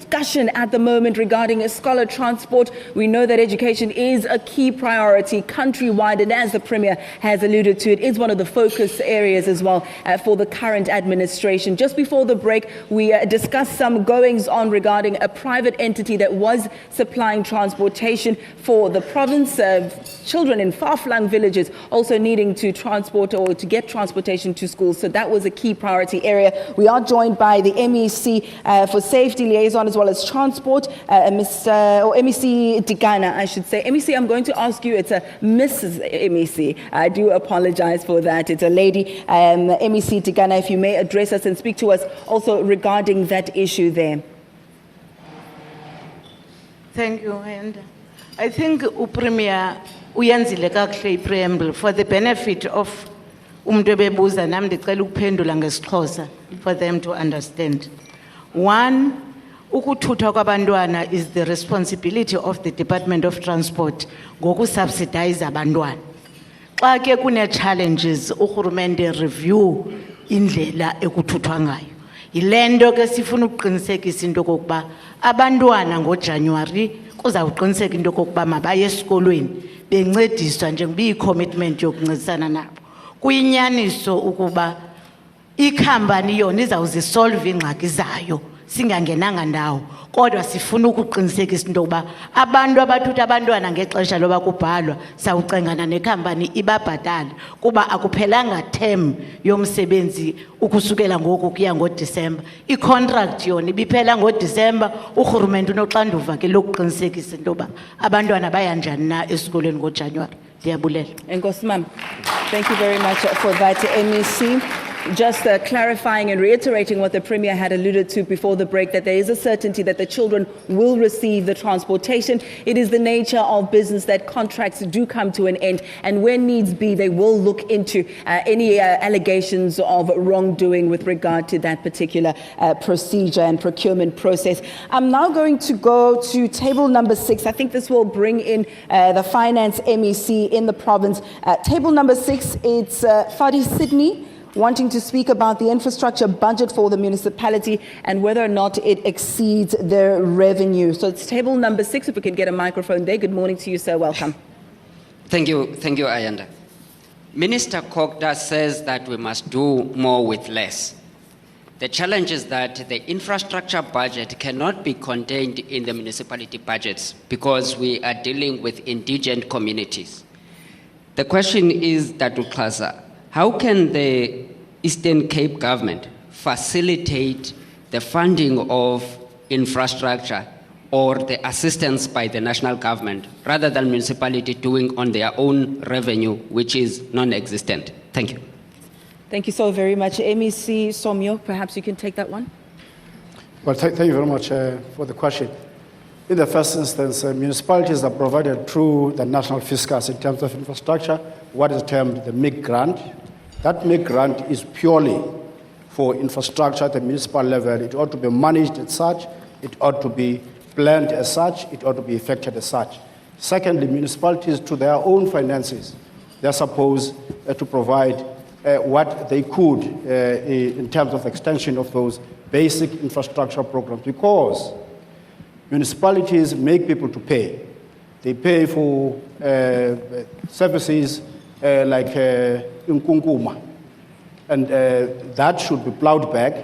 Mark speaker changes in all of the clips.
Speaker 1: discussion at the moment regarding scholar transport. We know that education is a key priority countrywide, and as the Premier has alluded to, it is one of the focus areas as well for the current administration. Just before the break, we discussed some goings on regarding a private entity that was supplying transportation for the province. Children in far-flung villages also needing to transport or to get transportation to schools. So that was a key priority area. We are joined by the MEC for Safety Liaison as well as Transport, MEC Tigana, I should say. MEC, I'm going to ask you, it's a Mrs. MEC. I do apologize for that. It's a lady. MEC Tigana, if you may address us and speak to us also regarding that issue there.
Speaker 2: Thank you, Ayanda. I think Premier uyanzile kakuhle preamble for the benefit of umuntu ebebuza nami ndicela ukuphendula ngesixhosa for them to understand. One, ukuthuthwa kwabantwana is the responsibility of the Department of Transport ngokusubsidize abantwana. Xa ke kune challenges urhulumente review indlela ekuthuthwa ngayo. Yilento ke sifuna ukuqinisekisa into kokuba abantwana ngoJanuary kuzawuqiniseka into kokuba mabaye esikolweni bencediswa njengoba iyicommitment yokuncedisana nabo. Kuyinyaniso ukuba ikhampani yona izawuzisolve ingxaki zayo singangenanga ndawo, kodwa sifuna ukuqinisekisa into yokuba abantu abathutha abantwana ngexesha loba kubhalwa sawucengana nekhampani ibabhatala kuba akuphelanga term yomsebenzi ukusukela ngoku kuya ngoDisemba. I-contract yona ibiphela ngoDisemba. Urhulumente unoxanduva ke lokuqinisekisa into yokuba abantwana bayanjani na esikolweni ngoJanuary. Ndiyabulela.
Speaker 1: Enkosi mama. Thank you very much for that, MEC. Just clarifying and reiterating what the Premier had alluded to before the break, that there is a certainty that the children will receive the transportation. It is the nature of business that contracts do come to an end, and when needs be, they will look into any allegations of wrongdoing with regard to that particular procedure and procurement process. I'm now going to go to table number 6. I think this will bring in the finance MEC in the province. Table number 6, it's Fadi Sydney, wanting to speak about the infrastructure budget for the municipality and whether or not it exceeds their revenue. So it's table number 6, if we can get a microphone there. Good morning to you, sir. Welcome.
Speaker 3: Thank you, Ayanda. Minister Kokda says that we must do more with less. The challenge is that the infrastructure budget cannot be contained in the municipality budgets because we are dealing with indigent communities. The question is that, Xasa, how can the Eastern Cape government facilitate the funding of infrastructure or the assistance by the national government rather than municipality doing on their own revenue, which is non-existent? Thank you.
Speaker 1: Thank you so very much. MEC Somyo, perhaps you can take that one.
Speaker 4: Well, thank you very much for the question. In the first instance, municipalities are provided through the national fiscus in terms of infrastructure, what is termed the MIG grant. That MIG grant is purely for infrastructure at the municipal level. It ought to be managed as such, it ought to be planned as such, it ought to be effected as such. Secondly, municipalities, to their own finances, they are supposed to provide what they could in terms of extension of those basic infrastructure programs, because municipalities make people to pay. They pay for services like Nkunkuma, and that should be plowed back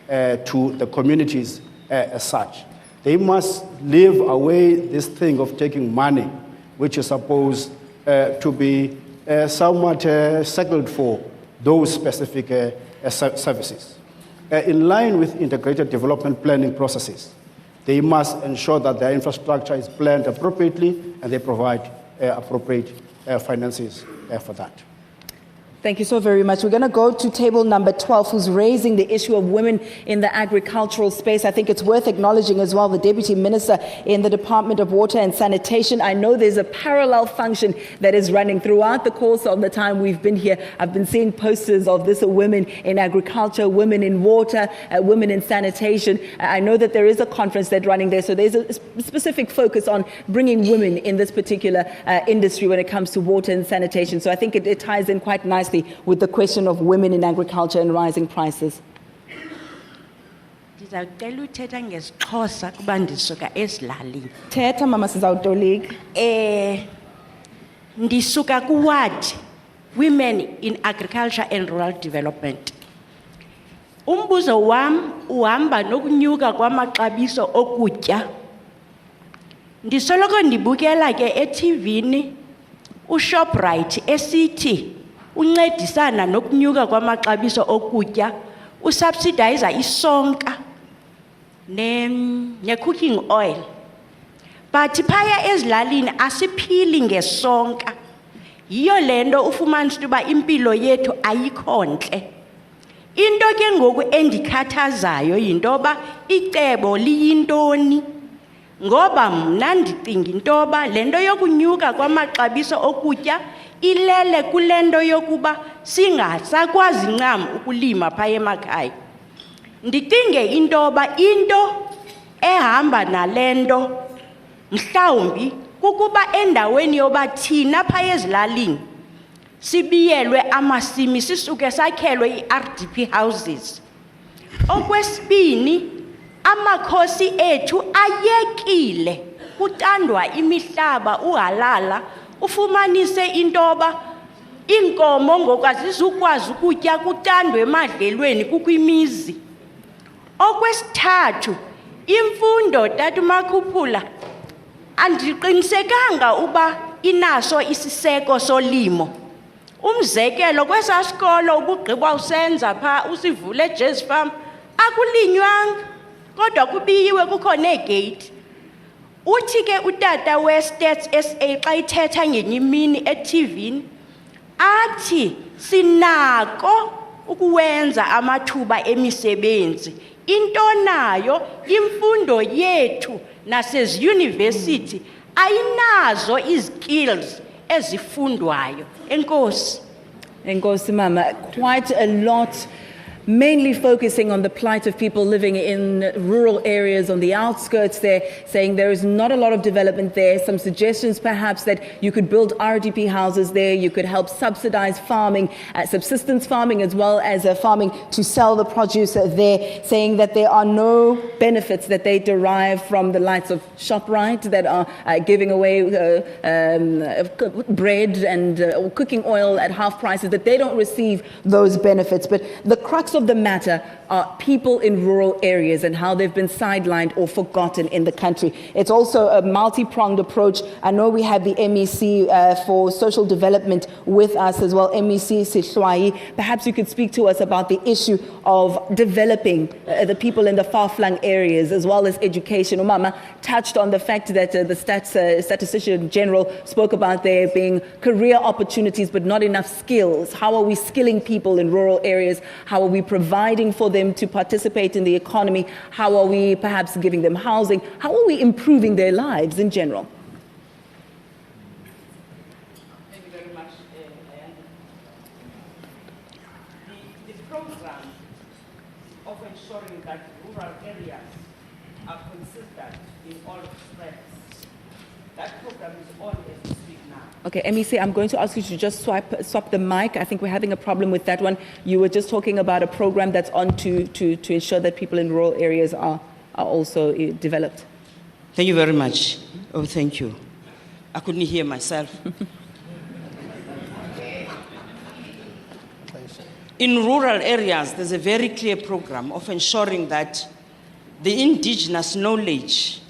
Speaker 4: to the communities as such. They must leave away this thing of taking money, which is supposed to be somewhat settled for those specific services. In line with integrated development planning processes, they must ensure that their infrastructure is planned appropriately and they provide appropriate finances for that.
Speaker 1: Thank you so very much. We're going to go to table number 12, who's raising the issue of women in the agricultural space. I think it's worth acknowledging as well the Deputy Minister in the Department of Water and Sanitation. I know there's a parallel function that is running throughout the course of the time we've been here. I've been seeing posters of this, women in agriculture, women in water, women in sanitation. I know that there is a conference that's running there, so there's a specific focus on bringing women in this particular industry when it comes to water and sanitation. So I think it ties in quite nicely with the question of women in agriculture and rising prices.
Speaker 5: Ndizawucela uthetha ngesiXhosa kuba ndisuka ezilalini.
Speaker 1: Thetha mama sizawutolik.
Speaker 5: Ndisuka kuward Women in Agriculture and Rural Development. Umbuzo wam uhamba nokunyuka kwamaxabiso okutya. Ndisoloko ndibukela ke eTVini uShoprite esithi uncedisana nokunyuka kwamaxabiso okutya usubsidize isonka ne cooking oil. But phaya ezilalini asiphili ngesonka. Yiyo lento ufumanisa uba impilo yethu ayikho ntle. Into ke ngoku endikhathazayo yintoba icebo liyintoni. Ngoba mna ndicinga intoba lento yokunyuka kwamaxabiso okutya ilele kulento yokuba singasakwazi ncam ukulima phaya emakhaya. Ndicinge intoba into ehamba nalento mhlawumbi kukuba endaweni yoba thina phaya ezilalini sibiyelwe amasimi sisuke sakhelwe i-RDP houses. Okwesibini amakhosi ethu ayekile kutandwa imihlaba uhalala ufumanise intoba inkomo ngokazizukwazi ukutya kutandwe emadlelweni kukwimizi. Okwesithathu imfundo tata uMakhuphula andiqinisekanga uba inaso isiseko solimo. Umzekelo kwesa sikolo ubugqiba usenza pha usivule eJazz Farm akulinywanga kodwa kubiyiwe kukho negate. Uthi ke utata weStats SA xa ithetha ngenye imini eTVini athi sinako ukuwenza amathuba emisebenzi. Into nayo imfundo yethu naseziyunivesithi ayinazo izikills ezifundwayo. Enkosi.
Speaker 1: Enkosi mama, quite a lot, mainly focusing on the plight of people living in rural areas on the outskirts there, saying there is not a lot of development there. Some suggestions perhaps that you could build RDP houses there, you could help subsidize farming, subsistence farming as well as farming to sell the produce there, saying that there are no benefits that they derive from the likes of ShopRite that are giving away bread and cooking oil at half prices, that they don't receive those benefits. But the crux of the matter are people in rural areas and how they've been sidelined or forgotten in the country. It's also a multi-pronged approach. I know we have the MEC for social development with us as well, MEC Sishwayi. Perhaps you could speak to us about the issue of developing the people in the far-flung areas as well as education. Umama touched on the fact that the statistician general spoke about there being career opportunities but not enough skills. How are we skilling people in rural areas? How are we providing for them to participate in the economy? How are we perhaps giving them housing? How are we improving their lives in general?
Speaker 5: Thank you very much, Ayanda. The program of ensuring that rural areas are considered in all respects, that program is on as we speak now.
Speaker 1: Okay, MEC, I'm going to ask you to just swap the mic. I think we're having a problem with that one. You were just talking about a program that's on to ensure that people in rural areas are also developed.
Speaker 6: Thank you very much. Oh, thank you. I couldn't hear myself. In rural areas, there's a very clear program of ensuring that the indigenous knowledge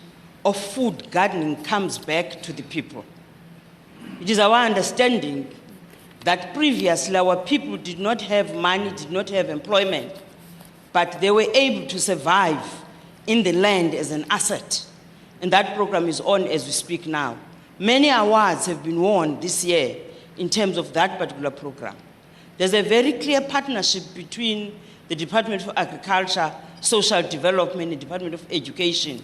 Speaker 6: of food gardening comes back to the people. It is our understanding that previously our people did not have money, did not have employment, but they were able to survive in the land as an asset. And that program is on as we speak now. Many awards have been won this year in terms of that particular program. There's a very clear partnership between the Department of Agriculture, Social Development, and the Department of Education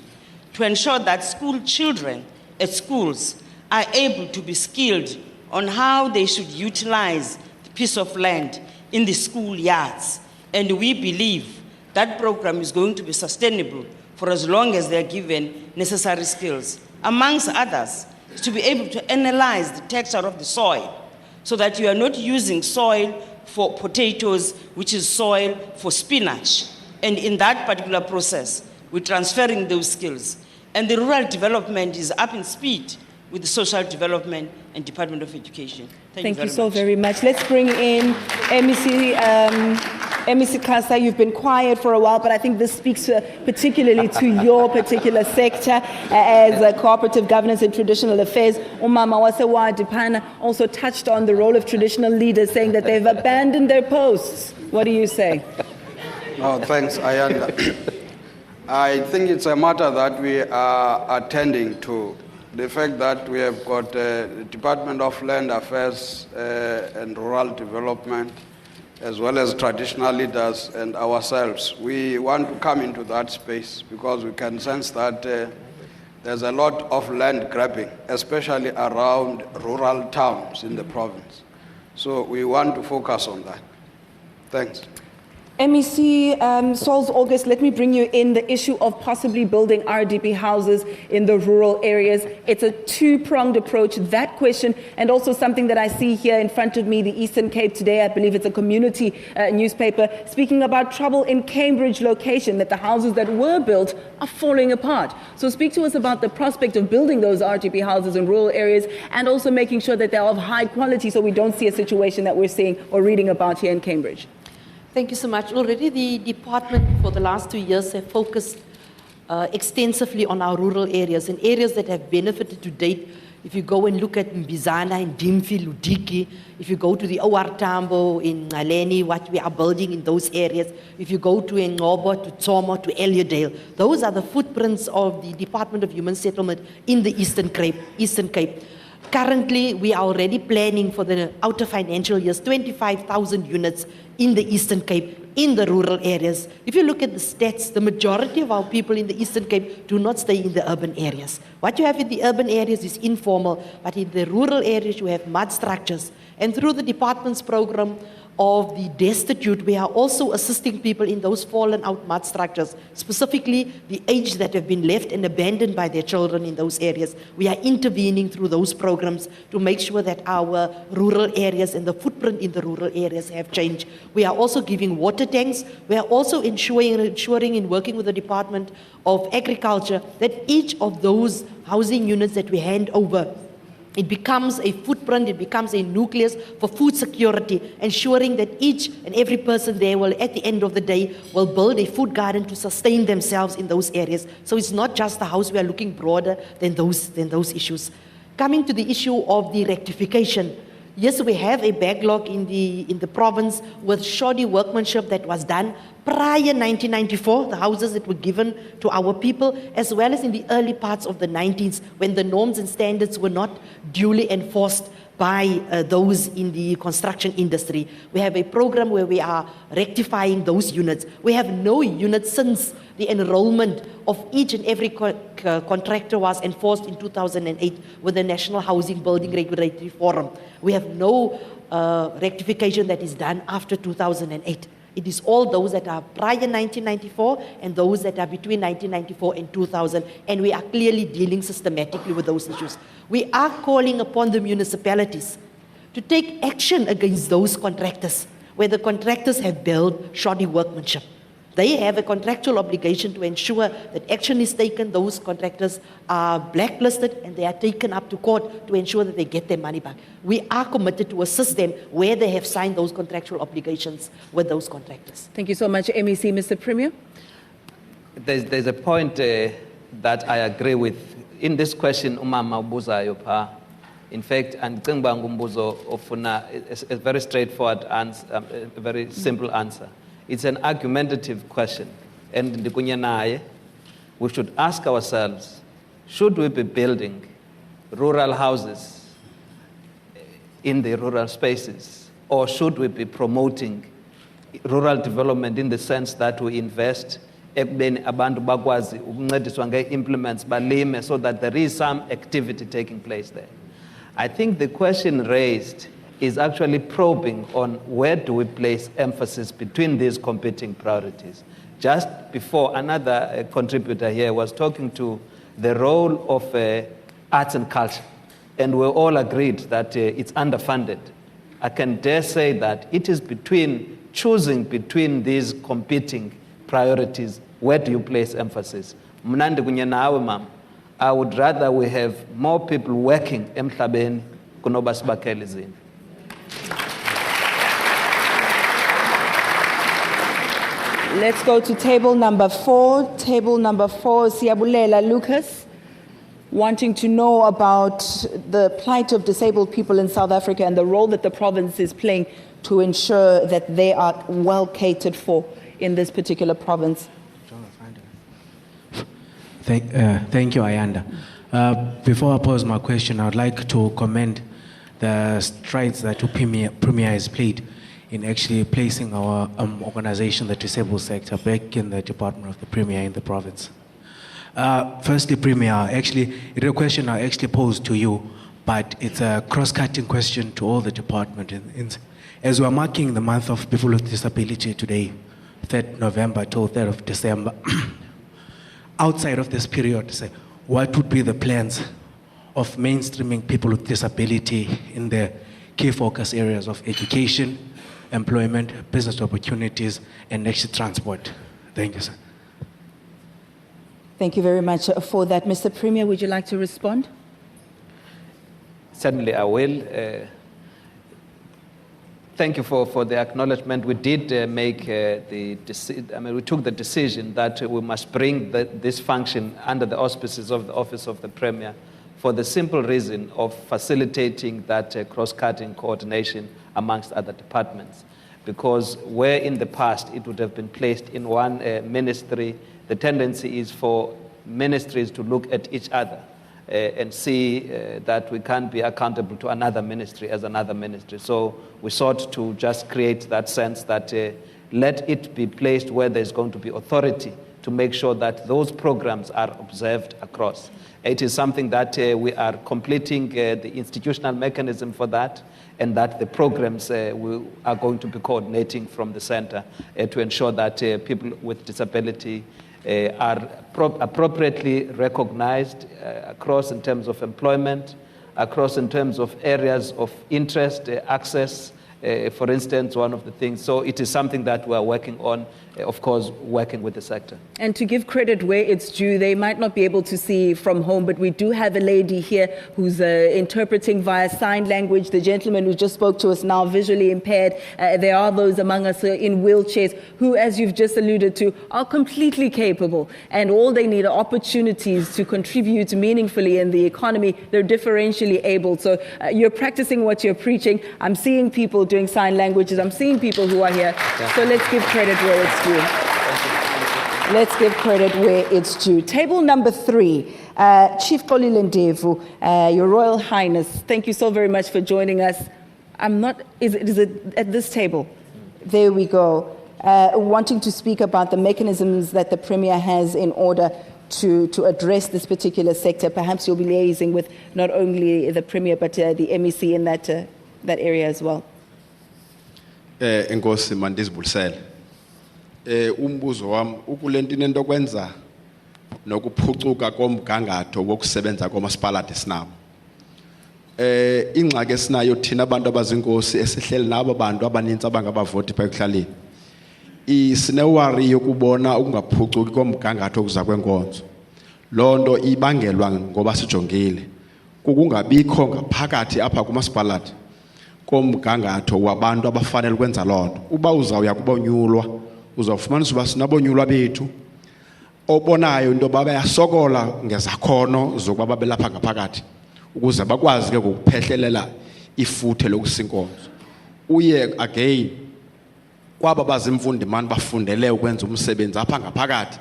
Speaker 6: to ensure that school children at schools are able to be skilled on how they should utilize the piece of land in the school yards. And we believe that program is going to be sustainable for as long as they're given necessary skills. Amongst others, to be able to analyze the texture of the soil so that you are not using soil for potatoes, which is soil for spinach. And in that particular process, we're transferring those skills. And the rural development is up in speed with the social development and Department of Education.
Speaker 1: Thank you so very much. Let's bring in MEC Xasa. You've been quiet for a while, but I think this speaks particularly to your particular sector as Cooperative Governance and Traditional Affairs. Umama Wasewadi also touched on the role of traditional leaders, saying that they've abandoned their posts. What do you say?
Speaker 7: Oh, thanks, Ayanda. I think it's a matter that we are attending to. The fact that we have got the Department of Land Affairs and Rural Development, as well as traditional leaders and ourselves. We want to come into that space because we can sense that there's a lot of land grabbing, especially around rural towns in the province. So we want to focus on that. Thanks.
Speaker 1: MEC Sauls-August, let me bring you in the issue of possibly building RDP houses in the rural areas. It's a two-pronged approach, that question, and also something that I see here in front of me, the Eastern Cape today, I believe it's a community newspaper, speaking about trouble in Cambridge location, that the houses that were built are falling apart. So speak to us about the prospect of building those RDP houses in rural areas and also making sure that they're of high quality so we don't see a situation that we're seeing or reading about here in Cambridge.
Speaker 8: Thank you so much. Already the department for the last 2 years have focused extensively on our rural areas and areas that have benefited to date. If you go and look at Mbizana and Dimfi, Ludiki, if you go to the OR Tambo in Ngaleni, what we are building in those areas, if you go to Ngobo, to Tsomo, to Elliodale, those are the footprints of the Department of Human Settlement in the Eastern Cape. Currently, we are already planning for the outer financial years, 25,000 units in the Eastern Cape, in the rural areas. If you look at the stats, the majority of our people in the Eastern Cape do not stay in the urban areas. What you have in the urban areas is informal, but in the rural areas you have mud structures. And through the department's program of the destitute, we are also assisting people in those fallen out mud structures, specifically the aged that have been left and abandoned by their children in those areas. We are intervening through those programs to make sure that our rural areas and the footprint in the rural areas have changed. We are also giving water tanks. We are also ensuring in working with the Department of Agriculture that each of those housing units that we hand over, it becomes a footprint, it becomes a nucleus for food security, ensuring that each and every person there will, at the end of the day, will build a food garden to sustain themselves in those areas. So it's not just the house, we are looking broader than those issues. Coming to the issue of the rectification, yes, we have a backlog in the province with shoddy workmanship that was done prior 1994, the houses that were given to our people, as well as in the early parts of the 90s when the norms and standards were not duly enforced by those in the construction industry. We have a program where we are rectifying those units. We have no units since the enrollment of each and every contractor was enforced in 2008 with the National Housing Building Regulatory Forum. We have no rectification that is done after 2008. It is all those that are prior 1994 and those that are between 1994 and 2000, and we are clearly dealing systematically with those issues. We are calling upon the municipalities to take action against those contractors where the contractors have built shoddy workmanship. They have a contractual obligation to ensure that action is taken. Those contractors are blacklisted and they are taken up to court to ensure that they get their money back. We are committed to assist them where they have signed those contractual obligations with those contractors.
Speaker 1: Thank you so much, MEC. Mr. Premier?
Speaker 9: There's a point that I agree with. In this question, umama ubuzayo pha. In fact, andicinga uba ngumbuzo ofuna a very straightforward answer, a very simple answer. It's an argumentative question, and we should ask ourselves, should we be building rural houses in the rural spaces, or should we be promoting rural development in the sense that we invest abantu bakwazi ukuncediswa nge-implements balime so that there is some activity taking place there? I think the question raised is actually probing on where do we place emphasis between these competing priorities. Just before, another contributor here was talking to the role of arts and culture, and we all agreed that it's underfunded. I can dare say that it is choosing between these competing priorities, where do you place emphasis? Mnandi kunye nawe mama, I would rather we have more people working emhlabeni kunoba sibakhele izindlu.
Speaker 1: Let's go to table number 4. Table number 4, Siyabulela Lucas, wanting to know about the plight of disabled people in South Africa and the role that the province is playing to ensure that they are well catered for in this particular province.
Speaker 10: Thank you, Ayanda. Before I pose my question, I would like to commend the strides that Premier has played in actually placing our organization, the disabled sector, back in the department of the Premier in the province. Firstly, Premier, actually, it's a question I actually posed to you, but it's a cross-cutting question to all the department. As we're marking the month of people with disability today, 3rd November till 3rd of December, outside of this period, what would be the plans of mainstreaming people with disability in the key focus areas of education, employment, business opportunities, and actually transport? Thank you, sir.
Speaker 1: Thank you very much for that. Mr. Premier, would you like to respond?
Speaker 9: Certainly I will. Thank you for the acknowledgement. We did make we took the decision that we must bring this function under the auspices of the Office of the Premier for the simple reason of facilitating that cross-cutting coordination amongst other departments. Because where in the past it would have been placed in one ministry, the tendency is for ministries to look at each other and see that we can't be accountable to another ministry as another ministry. So we sought to just create that sense that let it be placed where there's going to be authority to make sure that those programs are observed across. It is something that we are completing the institutional mechanism for that, and that the programs we are going to be coordinating from the center to ensure that people with disability are appropriately recognized across in terms of employment, across in terms of areas of interest, access, for instance, one of the things. So it is something that we are working on, of course, working with the sector.
Speaker 1: And to give credit where it's due, they might not be able to see from home, but we do have a lady here who's interpreting via sign language. The gentleman who just spoke to us now, visually impaired. There are those among us in wheelchairs who, as you've just alluded to, are completely capable. And all they need are opportunities to contribute meaningfully in the economy. They're differentially able. So you're practicing what you're preaching. I'm seeing people doing sign languages. I'm seeing people who are here. Yeah. So let's give credit where it's due. Let's give credit where it's due. Table number 3, Chief Xolile Ndevu, Your Royal Highness, thank you so very much for joining us. Is it at this table? There we go. Wanting to speak about the mechanisms that the Premier has in order to address this particular sector. Perhaps you'll be liaising with not only the Premier, but the MEC in that area as well.
Speaker 11: Enkosi mandizibulisele. Umbuzo wami ukulentini into kwenza nokuphucuka komgangatho wokusebenza kwamasipalati sinabo. Ingxaki esinayo thina abantu abazinkosi esihleli nabo bantu abaninzi abangabavoti pha ekuhlaleni. Isinewari yokubona ukungaphucuki komgangatho okuza kwenkonzo. Lonto ibangelwa ngoba sijongile kukungabikho ngaphakathi apha kumasipalati komgangatho wabantu abafanele ukwenza lonto. Uba uzawuya kubonyulwa uzawufumanisa uba sinabonyulwa bethu obonayo into bayasokola ngezakhono zokuba babelapha ngaphakathi ukuze bakwazi ke ukuphehlelela ifuthe lokusinkonzo. Uye again kwaba bazimfundi mani bafundele ukwenza umsebenzi apha ngaphakathi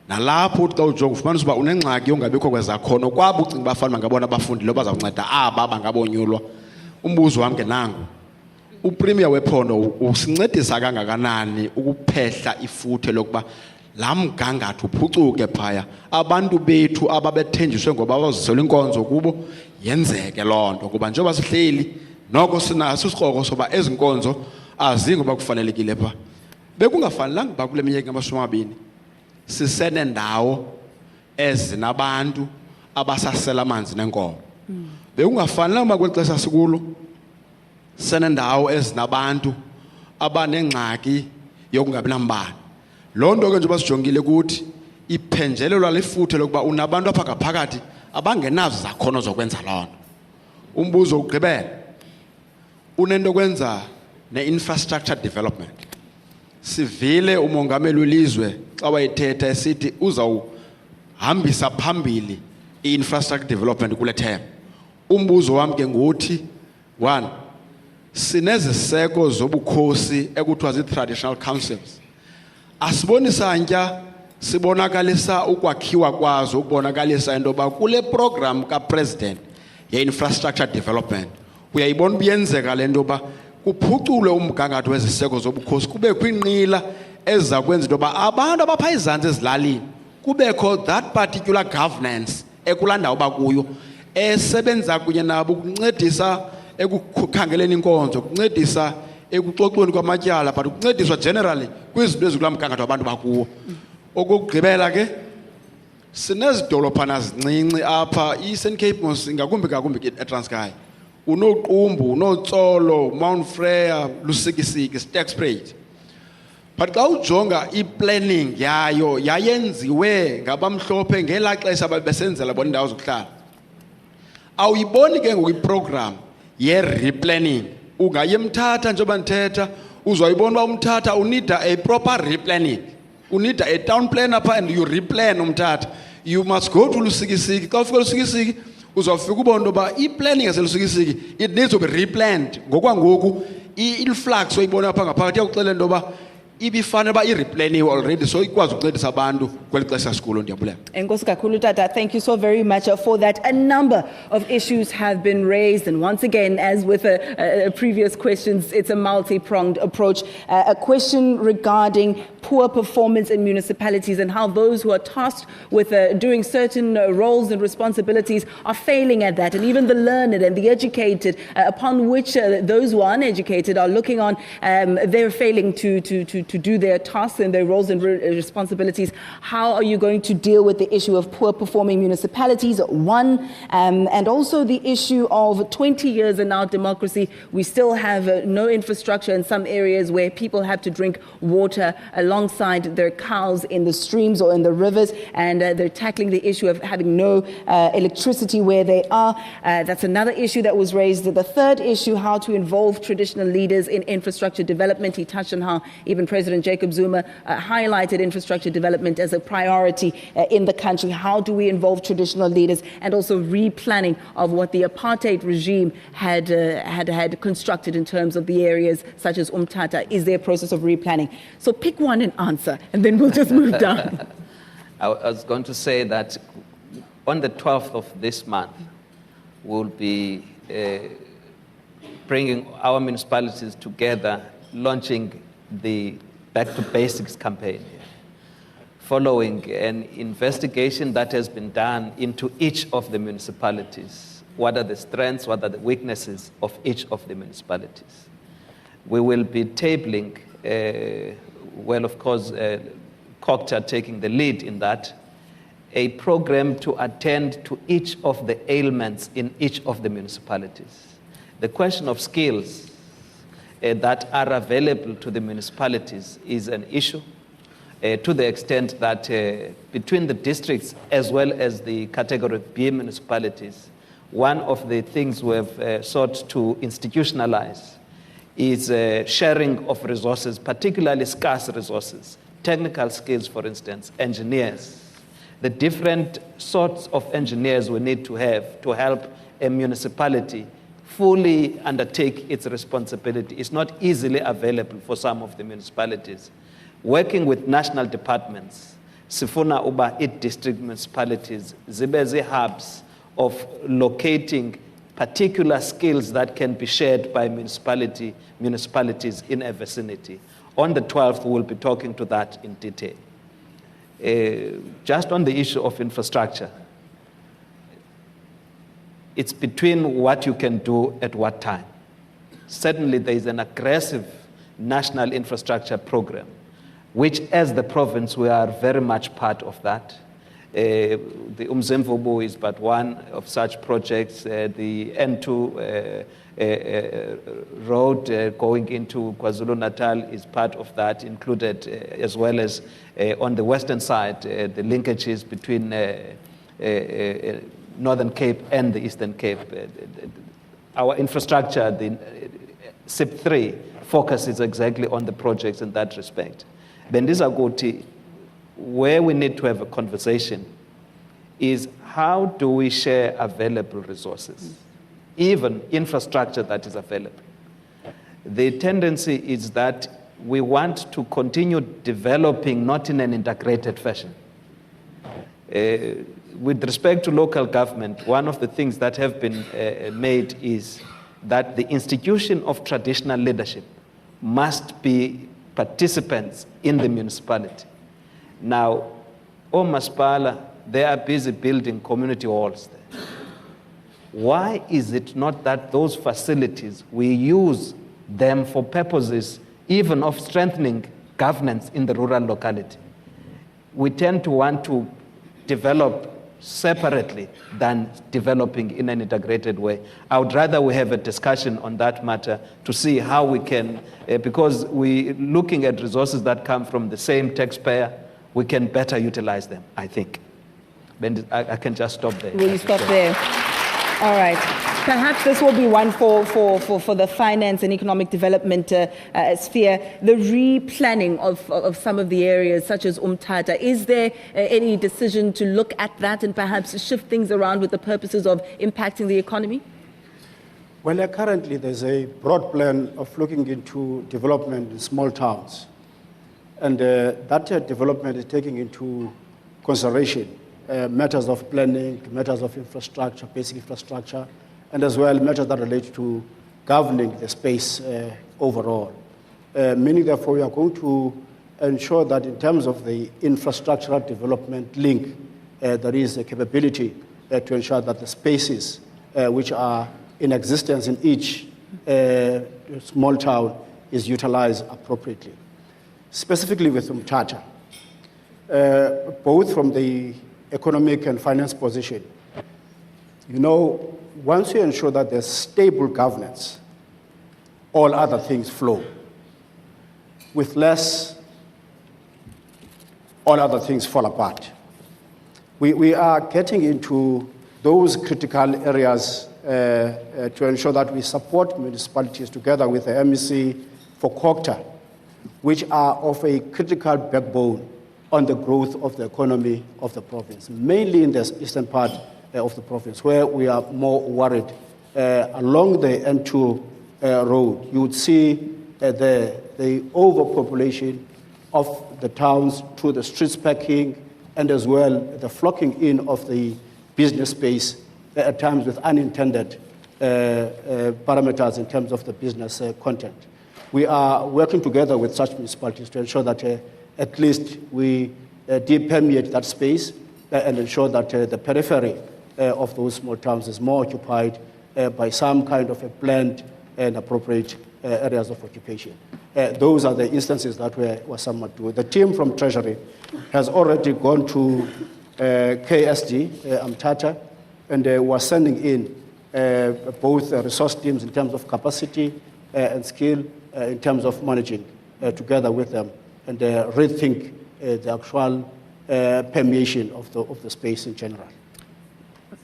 Speaker 11: nalapho uthi xa ujonga ufumanisa uba unengxaki yongabikho kwezakhono kwaba ucinga bafana ngabona abafundi lo bazawunceda aba bangabonyulwa. Umbuzo wami ke nangu, uPremier wephondo usincedisa kangakanani ukuphehla ifuthe lokuba la mgangatho uphucuke phaya abantu bethu ababethenjiswe ngoba bazisela inkonzo kubo yenzeke lonto kuba njengoba sihleli noko sinaso isikroko soba ezinkonzo azingoba kufanelekile pha bekungafanelanga ba kule minyaka ngama-20 sisene ndawo ezinabantu abasasela amanzi nenkomo. Bekungafanelanga kweli xesha sikulo senendawo ezinabantu abanengxaki yokungabi nambane. Loo nto ke njengoba sijongile ukuthi iphenjelelwa lifuthe lokuba unabantu apha ngaphakathi abangenazo zakhono zokwenza loo nto. Umbuzo ugqibela unento kwenza ne-infrastructure development. Sivile umongameli welizwe xa wayethetha esithi uzawuhambisa phambili i-infrastructure development kule term. Umbuzo wami ke nguthi, one, sineziseko zobukhosi ekuthiwa zii-traditional councils. Asiboni santya sibonakalisa ukwakhiwa kwazo, ukubonakalisa into yoba kule program kapresident ye-infrastructure development uyayibona ubuyenzeka le nto yoba kuphuculwe umgangatho weziseko zobukhosi, kubekho inqila eziza kwenza into yoba abantu abapha izantsi ezilalini kubekho that particular governance ekulaa ndawo bakuyo esebenza kunye nabo ukuncedisa ekukhangeleni inkonzo, ukuncedisa ekuxoxweni kwamatyala, but ukuncediswa generally kwizinto ezikulaa mgangatho abantu bakuwo. Okokugqibela ke sinezidolophana zincinci apha i-Eastern Cape mos ngakumbi eTranskei. Unoqumbu, unotsolo, Mount Freya, Lusikisiki, Sterkspruit. But xa ujonga i-planning yayo yayenziwe ngabamhlophe ngelaa xesha babesenzela bona indawo zokuhlala. Awuyiboni ke ngoku iprogram ye-replanning. Ungayemthatha njengoba ndithetha, uzawuyibona uba umthatha unida a proper replanning. Unida a town plan apha and you replan umthatha. You must go to Lusikisiki. Xa ufika Lusikisiki uzawufika ubona uba i-planning yaseLusikisiki it needs to be replanned. Ngokwangoku i-flux oyibona apha ngaphakathi iyakuxelela into yoba ibifanele uba ireplaniwe already, so ikwazi ukuncedisa abantu kweli xesha sikulo. Ndiyabulela.
Speaker 1: Enkosi kakhulu Tata, thank you so very much for that. A number of issues have been raised, and once again, as with previous questions, it's a multi-pronged approach. A question regarding poor performance in municipalities and how those who are tasked with doing certain roles and responsibilities are failing at that, and even the learned and the educated, upon which those who are uneducated are looking on, they're failing to do their tasks and their roles and responsibilities. How are you going to deal with the issue of poor performing municipalities? One, and also the issue of 20 years in our democracy, we still have no infrastructure in some areas where people have to drink water alongside their cows in the streams or in the rivers, and they're tackling the issue of having no electricity where they are. That's another issue that was raised. The third issue, how to involve traditional leaders in infrastructure development. He touched on how even President Jacob Zuma highlighted infrastructure development as a priority in the country. How do we involve traditional leaders, and also replanning of what the apartheid regime had constructed in terms of the areas such as Umtata? Is there a process of replanning? So pick one and answer, and then we'll just move down.
Speaker 9: I was going to say that on the 12th of this month, we'll be bringing our municipalities together, launching the Back to Basics campaign, following an investigation that has been done into each of the municipalities. What are the strengths, what are the weaknesses of each of the municipalities? We will be tabling, well, of course, Cooperative taking the lead in that, a program to attend to each of the ailments in each of the municipalities. The question of skills that are available to the municipalities is an issue to the extent that between the districts as well as the category B municipalities, one of the things we have sought to institutionalize is sharing of resources, particularly scarce resources, technical skills, for instance, engineers, the different sorts of engineers we need to have to help a municipality fully undertake its responsibility. It's not easily available for some of the municipalities. Working with national departments, sifuna uba district municipalities, zibe hubs of locating particular skills that can be shared by municipalities in a vicinity. On the 12th, we'll be talking to that in detail. Just on the issue of infrastructure, it's between what you can do at what time. Certainly, there is an aggressive national infrastructure program, which as the province, we are very much part of that. The Umzimvubu is but one of such projects. The N2 road going into KwaZulu-Natal is part of that, included as well as on the western side, the linkages between Northern Cape and the Eastern Cape. Our infrastructure, the SIP3, focuses exactly on the projects in that respect. Bendiza Goti, where we need to have a conversation is how do we share available resources, even infrastructure that is available. The tendency is that we want to continue developing not in an integrated fashion. With respect to local government, one of the things that have been made is that the institution of traditional leadership must be participants in the municipality. Now, Masipala, they are busy building community halls there. Why is it not that those facilities, we use them for purposes even of strengthening governance in the rural locality? We tend to want to develop separately than developing in an integrated way. I would rather we have a discussion on that matter to see how we can, because we're looking at resources that come from the same taxpayer, we can better utilize them, I think. I can just stop there.
Speaker 1: Will you stop there? All right. Perhaps this will be one for the finance and economic development sphere. The replanning of some of the areas, such as Umtata. Is there any decision to look at that and perhaps shift things around with the purposes of impacting the economy?
Speaker 4: Well, currently there's a broad plan of looking into development in small towns. And that development is taking into consideration matters of planning, matters of infrastructure, basic infrastructure, and as well matters that relate to governing the space overall. Meaning, therefore, we are going to ensure that in terms of the infrastructural development link, there is a capability to ensure that the spaces which are in existence in each small town is utilized appropriately. Specifically with Umtata, both from the economic and finance position, you know, once you ensure that there's stable governance, all other things flow. With less, all other things fall apart. We are getting into those critical areas to ensure that we support municipalities together with the MEC for Cooperative, which are of a critical backbone on the growth of the economy of the province, mainly in the eastern part of the province, where we are more worried. Along the N2 road, you would see the overpopulation of the towns through the streets packing, and as well the flocking in of the business space at times with unintended parameters in terms of the business content. We are working together with such municipalities to ensure that at least we depermeate that space and ensure that the periphery of those small towns is more occupied by some kind of a planned and appropriate areas of occupation. Those are the instances that we're somewhat doing. The team from Treasury has already gone to KSD, Umtata, and we're sending in both resource teams in terms of capacity and skill, in terms of managing together with them, and rethink the actual permeation of the space in general.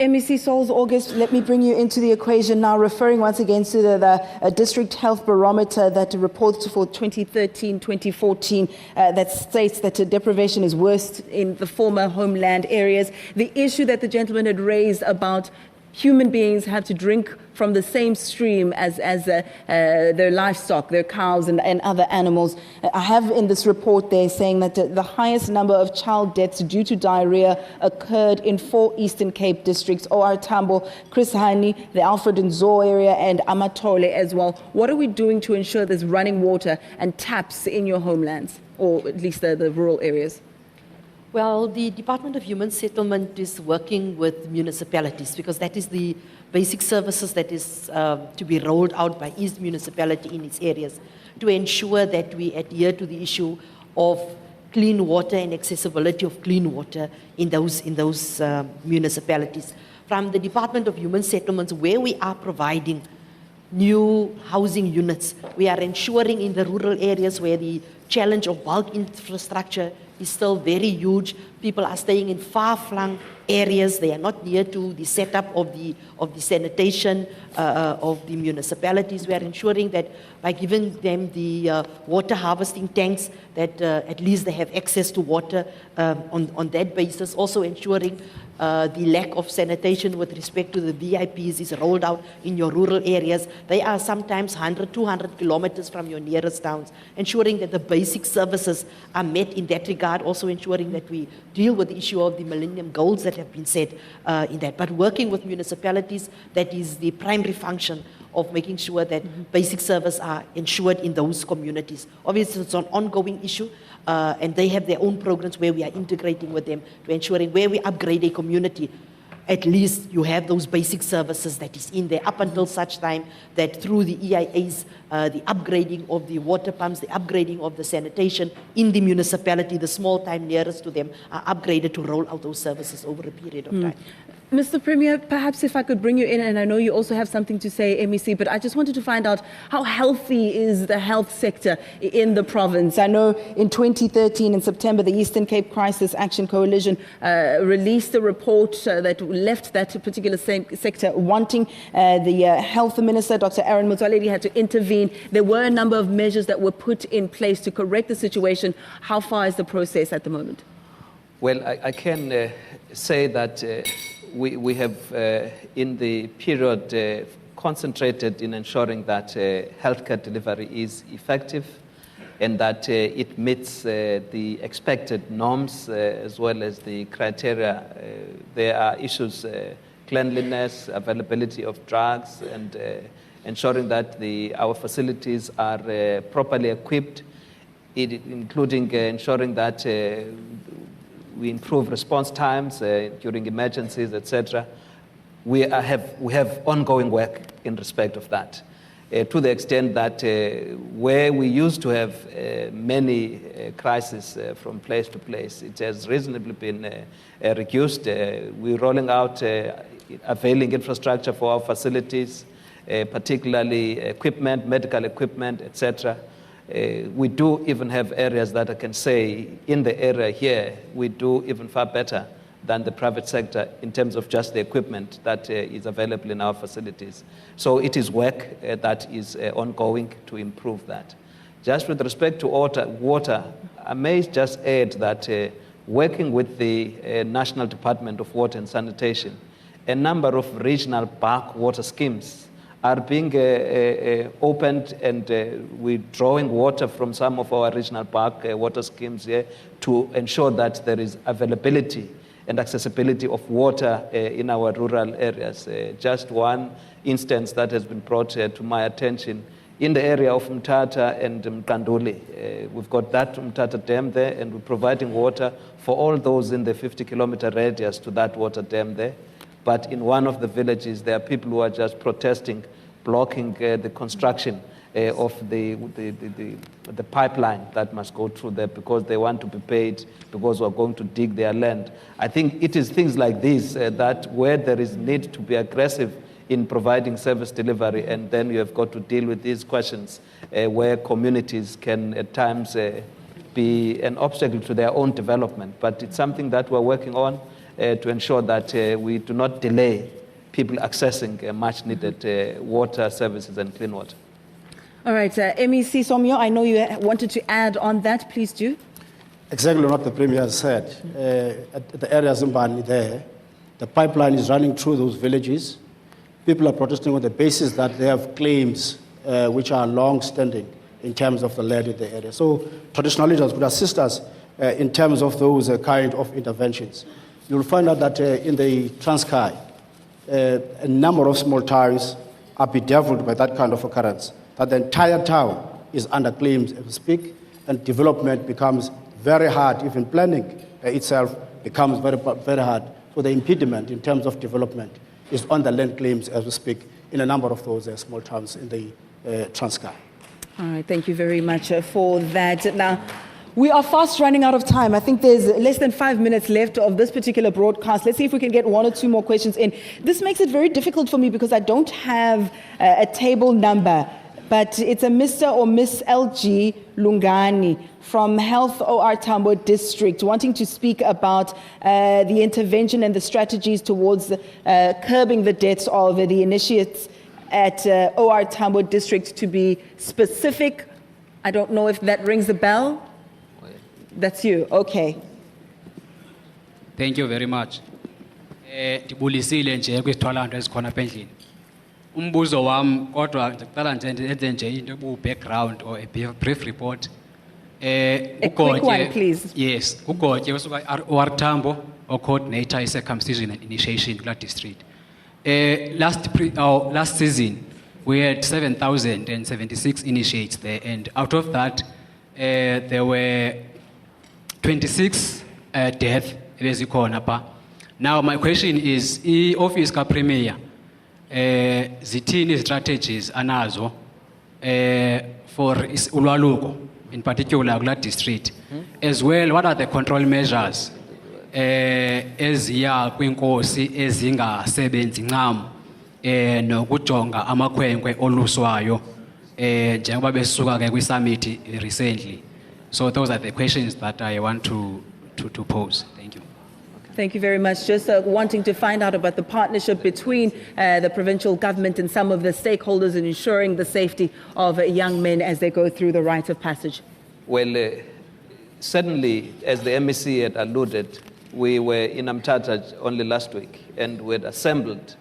Speaker 1: MEC Sauls-August, let me bring you into the equation now, referring once again to the District Health Barometer that reports for 2013-2014 that states that deprivation is worst in the former homeland areas. The issue that the gentleman had raised about human beings have to drink from the same stream as their livestock, their cows and other animals. I have in this report there saying that the highest number of child deaths due to diarrhea occurred in 4 Eastern Cape districts, OR Tambo, Chris Hani, the Alfred and Zoe area, and Amatole as well. What are we doing to ensure there's running water and taps in your homelands, or at least the rural areas?
Speaker 8: Well, the Department of Human Settlement is working with municipalities because that is the basic services that is to be rolled out by each municipality in its areas to ensure that we adhere to the issue of clean water and accessibility of clean water in those municipalities. From the Department of Human Settlements, where we are providing new housing units, we are ensuring in the rural areas where the challenge of bulk infrastructure is still very huge. People are staying in far-flung areas. They are not near to the setup of the sanitation of the municipalities. We are ensuring that by giving them the water harvesting tanks, that at least they have access to water on that basis. Also ensuring the lack of sanitation with respect to the VIPs is rolled out in your rural areas. They are sometimes 100, 200 kilometers from your nearest towns. Ensuring that the basic services are met in that regard. Also ensuring that we deal with the issue of the Millennium Goals that have been set in that. But working with municipalities, that is the primary function of making sure that basic services are ensured in those communities. Obviously, it's an ongoing issue, and they have their own programs where we are integrating with them to ensuring where we upgrade a community, at least you have those basic services that is in there up until such time that through the EIAs, the upgrading of the water pumps, the upgrading of the sanitation in the municipality, the small time nearest to them are upgraded to roll out those services over a period of time.
Speaker 1: Mr. Premier, perhaps if I could bring you in, and I know you also have something to say, MEC, but I just wanted to find out how healthy is the health sector in the province. I know in 2013, in September, the Eastern Cape Crisis Action Coalition released a report that left that particular sector wanting. The health minister, Dr. Masualle, had to intervene. There were a number of measures that were put in place to correct the situation. How far is the process at the moment?
Speaker 9: Well, I can say that we have, in the period, concentrated in ensuring that healthcare delivery is effective and that it meets the expected norms as well as the criteria. There are issues, cleanliness, availability of drugs, and ensuring that our facilities are properly equipped, including ensuring that we improve response times during emergencies, etc. We have ongoing work in respect of that, to the extent that where we used to have many crises from place to place, it has reasonably been reduced. We're rolling out availing infrastructure for our facilities, particularly equipment, medical equipment, etc. We do even have areas that I can say in the area here, we do even far better than the private sector in terms of just the equipment that is available in our facilities. So it is work that is ongoing to improve that. Just with respect to water, I may just add that working with the National Department of Water and Sanitation, a number of regional bulk water schemes are being opened, and we're drawing water from some of our regional bulk water schemes here to ensure that there is availability and accessibility of water in our rural areas. Just one instance that has been brought to my attention, in the area of Mthatha and Mkanduli. We've got that Mthatha dam there, and we're providing water for all those in the 50-kilometer radius to that water dam there. But in one of the villages, there are people who are just protesting, blocking the construction of the pipeline that must go through there because they want to be paid because we're going to dig their land. I think it is things like this that where there is need to be aggressive in providing service delivery, and then you have got to deal with these questions where communities can at times be an obstacle to their own development. But it's something that we're working on to ensure that we do not delay people accessing much needed water services and clean water.
Speaker 1: All right, MEC Somyo, I know you wanted to add on that. Please do.
Speaker 4: Exactly what the Premier has said. At the area Zimbani there, the pipeline is running through those villages. People are protesting on the basis that they have claims which are long-standing in terms of the land in the area. So traditional leaders would assist us in terms of those kind of interventions. You'll find out that in the Transkei, a number of small towns are bedeviled by that kind of occurrence, that the entire town is under claims as we speak, and development becomes very hard. Even planning itself becomes very, very hard. So the impediment in terms of development is on the land claims as we speak in a number of those small towns in the Transkei.
Speaker 1: All right, thank you very much for that. Now, We are fast running out of time. I think there's less than 5 minutes left of this particular broadcast. Let's see if we can get one or two more questions in. This makes it very difficult for me because I don't have a table number, but it's a Mr. or Miss LG Lungani from Health OR Tambo District wanting to speak about the intervention and the strategies towards curbing the deaths of the initiates at OR Tambo District. To be specific, I don't know if that rings a bell. That's you, okay.
Speaker 12: Thank you very much. Ndibulisile nje kwisithwala nto ezikhona apha endlini. Umbuzo wam kodwa ndicela nje ndenze nje into ebu-background or a brief report.
Speaker 1: A quick one, please.
Speaker 12: Yes, uGotye osuka OR Tambo, o-coordinator i-circumcision and initiation kula district. Last season, we had 7,076 initiates there, and out of that, there were 26 deaths. Now, my question is, office ka premier, zithini strategies anazo for ulwaluko, in particular kula district, as well, what are the control measures eziya kwinkosi ezingasebenzi ncam nokujonga amakhwenkwe oluswayo njengoba besuka ke kwi-summit recently. So those are the questions that I want to pose. Thank you.
Speaker 1: Thank you very much. Just wanting to find out about the partnership between the provincial government and some of the stakeholders in ensuring the safety of young men as they go through the rite of passage.
Speaker 9: Well, certainly, as the MEC had alluded, we were in Amtata only last week, and we had assembled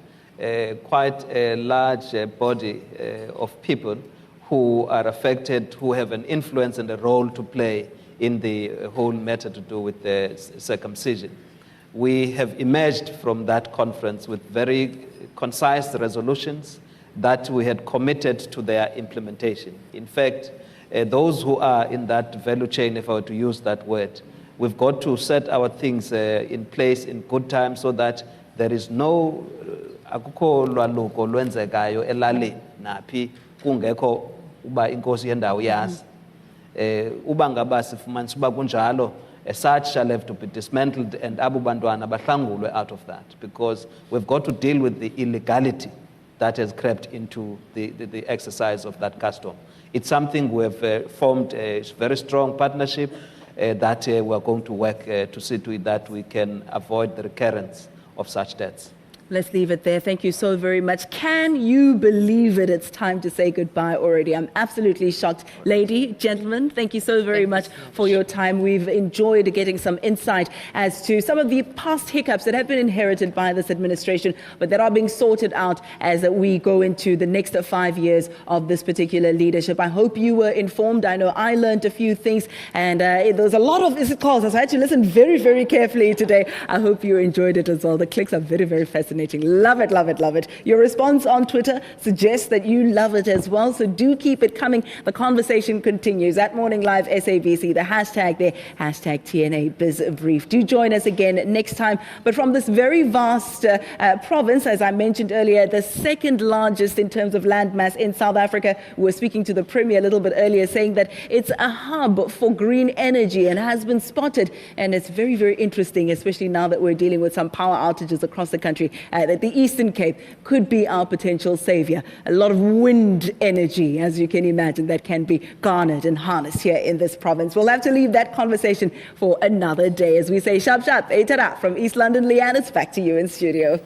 Speaker 9: quite a large body of people who are affected, who have an influence and a role to play in the whole matter to do with the circumcision. We have emerged from that conference with very concise resolutions that we had committed to their implementation. In fact, those who are in that value chain, if I were to use that word, we've got to set our things in place in good time so that there is no akukho lwaluko lwenzekayo elalini naphi kungekho uba inkosi yendawo yazi. Uba ngaba sifumanisa uba kunjalo, such shall have to be dismantled and abo bantwana bahlangulwe out of that, because we've got to deal with the illegality that has crept into the exercise of that custom. It's something we have formed a very strong partnership that we're going to work to see to it that we can avoid the recurrence of such deaths.
Speaker 1: Let's leave it there. Thank you so very much. Can you believe it? It's time to say goodbye already. I'm absolutely shocked. Lady, gentlemen, thank you so very much for your time. We've enjoyed getting some insight as to some of the past hiccups that have been inherited by this administration, but that are being sorted out as we go into the next 5 years of this particular leadership. I hope you were informed. I know I learned a few things, and there was a lot of these calls. So I had to listen very, very carefully today. I hope you enjoyed it as well. The clicks are very, very fascinating. Love it, love it, love it. Your response on Twitter suggests that you love it as well, so do keep it coming. The conversation continues at Morning Live SABC. The hashtag there, hashtag TNA Biz Brief. Do join us again next time. But from this very vast province, as I mentioned earlier, the second largest in terms of landmass in South Africa. We were speaking to the Premier a little bit earlier, saying that it's a hub for green energy and has been spotted. And it's very, very interesting, especially now that we're dealing with some power outages across the country. That the Eastern Cape could be our potential savior. A lot of wind energy, as you can imagine, that can be garnered and harnessed here in this province. We'll have to leave that conversation for another day. As we say, sharp, sharp, etara from East London. Leanne, it's back to you in studio.